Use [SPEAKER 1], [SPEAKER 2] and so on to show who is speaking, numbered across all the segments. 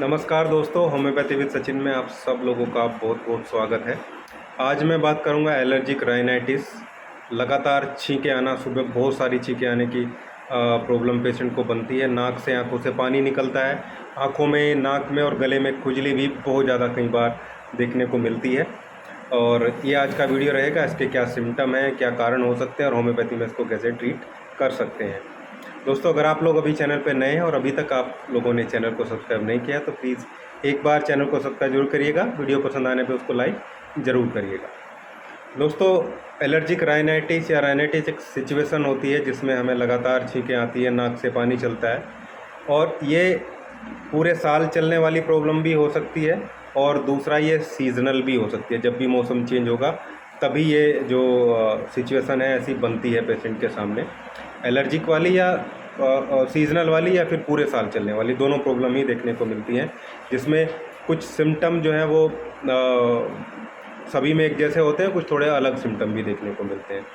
[SPEAKER 1] नमस्कार दोस्तों, homeopathy with Sachin में आप सब लोगों का बहुत बहुत स्वागत है। आज मैं बात करूंगा एलर्जिक राइनाइटिस। लगातार छींकें आना, सुबह बहुत सारी छींकें आने की प्रॉब्लम पेशेंट को बनती है। नाक से आंखों से पानी निकलता है, आंखों में, नाक में और गले में खुजली भी बहुत ज़्यादा कई बार देखने को मिलती है। और ये आज का वीडियो रहेगा, इसके क्या सिम्टम हैं, क्या कारण हो सकते हैं और होम्योपैथी में इसको कैसे ट्रीट कर सकते हैं। दोस्तों, अगर आप लोग अभी चैनल पर नए हैं और अभी तक आप लोगों ने चैनल को सब्सक्राइब नहीं किया तो प्लीज़ एक बार चैनल को सब्सक्राइब जरूर करिएगा। वीडियो पसंद आने पे उसको लाइक ज़रूर करिएगा। दोस्तों, एलर्जिक राइनाइटिस या राइनाइटिस एक सिचुएशन होती है जिसमें हमें लगातार छींकें आती है, नाक से पानी चलता है और ये पूरे साल चलने वाली प्रॉब्लम भी हो सकती है और दूसरा ये सीज़नल भी हो सकती है। जब भी मौसम चेंज होगा तभी ये जो सिचुएशन है ऐसी बनती है पेशेंट के सामने। एलर्जिक वाली या सीजनल वाली या फिर पूरे साल चलने वाली, दोनों प्रॉब्लम ही देखने को मिलती हैं, जिसमें कुछ सिम्टम जो हैं वो सभी में एक जैसे होते हैं, कुछ थोड़े अलग सिम्टम भी देखने को मिलते हैं।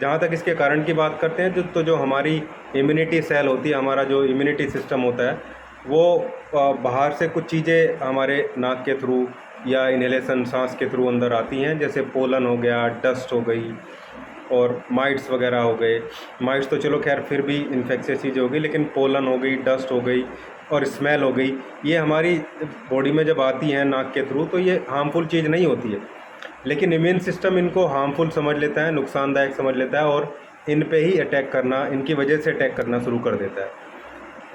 [SPEAKER 1] जहाँ तक इसके कारण की बात करते हैं तो जो हमारी इम्यूनिटी सेल होती है, हमारा जो इम्यूनिटी सिस्टम होता है, वो बाहर से कुछ चीज़ें हमारे नाक के थ्रू या इन्हेलेशन सांस के थ्रू अंदर आती हैं, जैसे पोलन हो गया, डस्ट हो गई और माइट्स वगैरह हो गए। माइट्स तो चलो खैर फिर भी इन्फेक्शियस चीज़ हो गई, लेकिन पोलन हो गई, डस्ट हो गई और स्मेल हो गई, ये हमारी बॉडी में जब आती हैं नाक के थ्रू तो ये हार्मफुल चीज़ नहीं होती है, लेकिन इम्यून सिस्टम इनको हार्मफुल समझ लेता है, नुकसानदायक समझ लेता है और इन पे ही अटैक करना, इनकी वजह से अटैक करना शुरू कर देता है।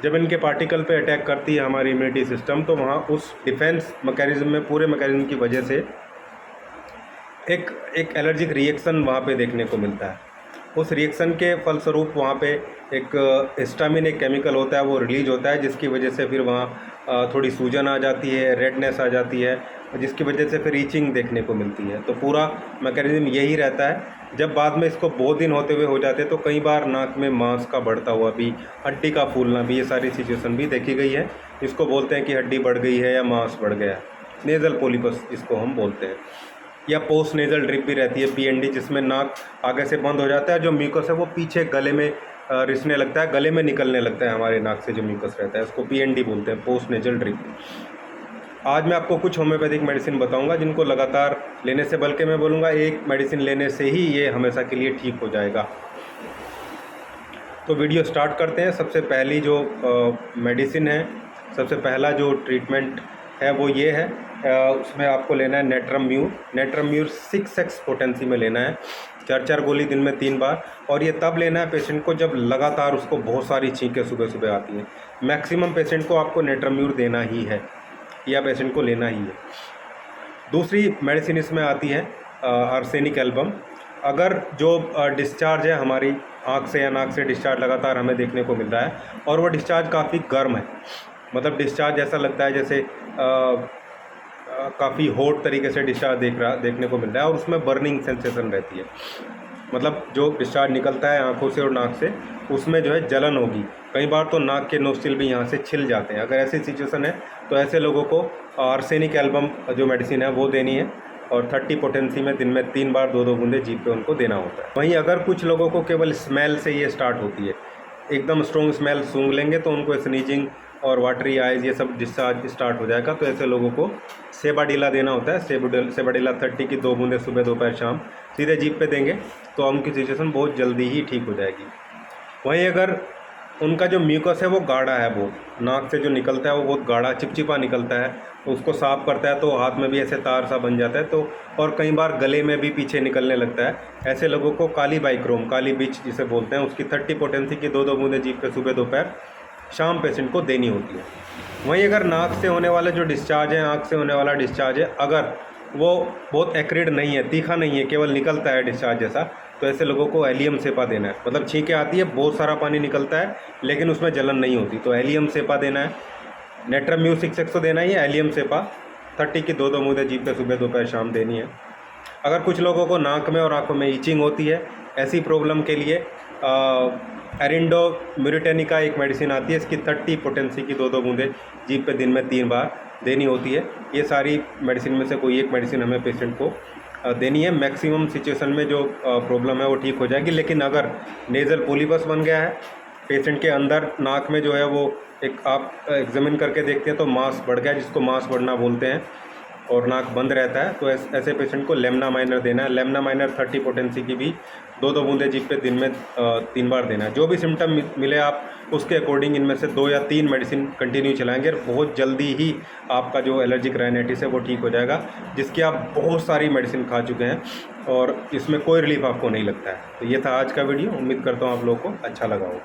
[SPEAKER 1] जब इनके पार्टिकल पे अटैक करती है हमारी इम्यूनिटी सिस्टम, तो वहाँ उस डिफेंस मैकेनिज्म में, पूरे मैकेनिज्म की वजह से एक एलर्जिक रिएक्शन वहाँ पे देखने को मिलता है। उस रिएक्शन के फलस्वरूप वहाँ पे एक हिस्टामिन, एक केमिकल होता है, वो रिलीज होता है, जिसकी वजह से फिर वहाँ थोड़ी सूजन आ जाती है, रेडनेस आ जाती है, जिसकी वजह से फिर ईचिंग देखने को मिलती है। तो पूरा मैकेनिज्म यही रहता है। जब बाद में इसको बहुत दिन होते हुए हो जाते हैं तो कई बार नाक में मांस का बढ़ता हुआ भी, हड्डी का फूलना भी, ये सारी सिचुएशन भी देखी गई है। इसको बोलते हैं कि हड्डी बढ़ गई है या मांस बढ़ गया, नेज़ल पॉलिपस जिसको हम बोलते हैं। या पोस्ट नेज़ल ड्रिप भी रहती है, पीएनडी, जिसमें नाक आगे से बंद हो जाता है, जो म्यूकस है वो पीछे गले में रिसने लगता है, गले में निकलने लगता है हमारे नाक से जो म्यूकस रहता है, उसको पीएनडी बोलते हैं, पोस्ट नेज़ल ड्रिप। आज मैं आपको कुछ होम्योपैथिक मेडिसिन बताऊंगा जिनको लगातार लेने से, बल्कि मैं बोलूँगा एक मेडिसिन लेने से ही ये हमेशा के लिए ठीक हो जाएगा। तो वीडियो स्टार्ट करते हैं। सबसे पहली जो मेडिसिन है, सबसे पहला जो ट्रीटमेंट है वो ये है, उसमें आपको लेना है नेट्रम-म्यूर। नेट्रम-म्यूर 6x पोटेंसी में लेना है, 4 गोली दिन में 3 बार। और ये तब लेना है पेशेंट को जब लगातार उसको बहुत सारी छींकें सुबह सुबह आती हैं। मैक्सिमम पेशेंट को आपको नेट्रम-म्यूर देना ही है या पेशेंट को लेना ही है। दूसरी मेडिसिन इसमें आती है आर्सेनिक एल्बम। अगर जो डिस्चार्ज है हमारी आँख से या नाक से डिस्चार्ज लगातार हमें देखने को मिल रहा है और वो डिस्चार्ज काफ़ी गर्म है, मतलब डिस्चार्ज ऐसा लगता है जैसे काफ़ी हॉट तरीके से डिस्चार्ज देखने को मिल रहा है और उसमें बर्निंग सेंसेशन रहती है, मतलब जो डिस्चार्ज निकलता है आंखों से और नाक से, उसमें जो है जलन होगी। कई बार तो नाक के नोस्टिल भी यहाँ से छिल जाते हैं। अगर ऐसी सिचुएशन है तो ऐसे लोगों को आर्सेनिक एल्बम जो मेडिसिन है वो देनी है और 30 पोटेंसी में दिन में 3 बार 2-2 बूंदे जीभ पे उनको देना होता है। वहीं अगर कुछ लोगों को केवल स्मेल से ये स्टार्ट होती है, एकदम स्ट्रॉन्ग स्मेल सूंघ लेंगे तो उनको स्नीजिंग और वाटरी आइज ये सब डिस्चार्ज स्टार्ट हो जाएगा, तो ऐसे लोगों को सेबाडीला देना होता है। सेबाडीला 30 की 2 बूंदे सुबह दोपहर शाम सीधे जीभ पे देंगे तो उनकी सिचुएशन बहुत जल्दी ही ठीक हो जाएगी। वहीं अगर उनका जो म्यूकस है वो गाढ़ा है, बहुत नाक से जो निकलता है वो बहुत गाढ़ा चिपचिपा निकलता है, तो उसको साफ़ करता है तो हाथ में भी ऐसे तार सा बन जाता है, तो और कई बार गले में भी पीछे निकलने लगता है। ऐसे लोगों को काली बाइक्रोम, काली बिच जिसे बोलते हैं, उसकी 30 पोटेंसी की 2-2 बूंदे जीभ पे सुबह दोपहर शाम पेशेंट को देनी होती है। वहीं अगर नाक से होने वाला जो डिस्चार्ज है, आँख से होने वाला डिस्चार्ज है, अगर वो बहुत एक्रिड नहीं है, तीखा नहीं है, केवल निकलता है डिस्चार्ज जैसा, तो ऐसे लोगों को एलियम सेपा देना है। मतलब छींकें आती है, बहुत सारा पानी निकलता है लेकिन उसमें जलन नहीं होती, तो एलियम सेपा देना है। नेट्रम-म्यूर 6x तो देना ही है, एलियम सेपा 30 की 2-2 बूंदे जीभ पे सुबह दोपहर शाम देनी है। अगर कुछ लोगों को नाक में और आँखों में ईचिंग होती है, ऐसी प्रॉब्लम के लिए एरिंडो म्यूरिटेनिका एक मेडिसिन आती है, इसकी 30 पोटेंसी की 2-2 बूंदे जीभ पे दिन में 3 बार देनी होती है। ये सारी मेडिसिन में से कोई एक मेडिसिन हमें पेशेंट को देनी है। मैक्सिमम सिचुएशन में जो प्रॉब्लम है वो ठीक हो जाएगी। लेकिन अगर नेज़ल पॉलिपस बन गया है, पेशेंट के अंदर नाक में जो है वो एक आप एग्जामिन करके देखते हैं तो मास बढ़ गया, जिसको मास बढ़ना बोलते हैं, और नाक बंद रहता है, तो ऐसे पेशेंट को लेमना माइनर देना है। लेमना माइनर 30 पोटेंसी की भी 2-2 बूंदे जीभ पे दिन में 3 बार देना है। जो भी सिम्टम मिले आप उसके अकॉर्डिंग इनमें से 2 या 3 मेडिसिन कंटिन्यू चलाएंगे और बहुत जल्दी ही आपका जो एलर्जिक राइनाइटिस है वो ठीक हो जाएगा, जिसकी आप बहुत सारी मेडिसिन खा चुके हैं और इसमें कोई रिलीफ आपको नहीं लगता है। तो ये था आज का वीडियो, उम्मीद करता हूँ आप लोगों को अच्छा लगा हो।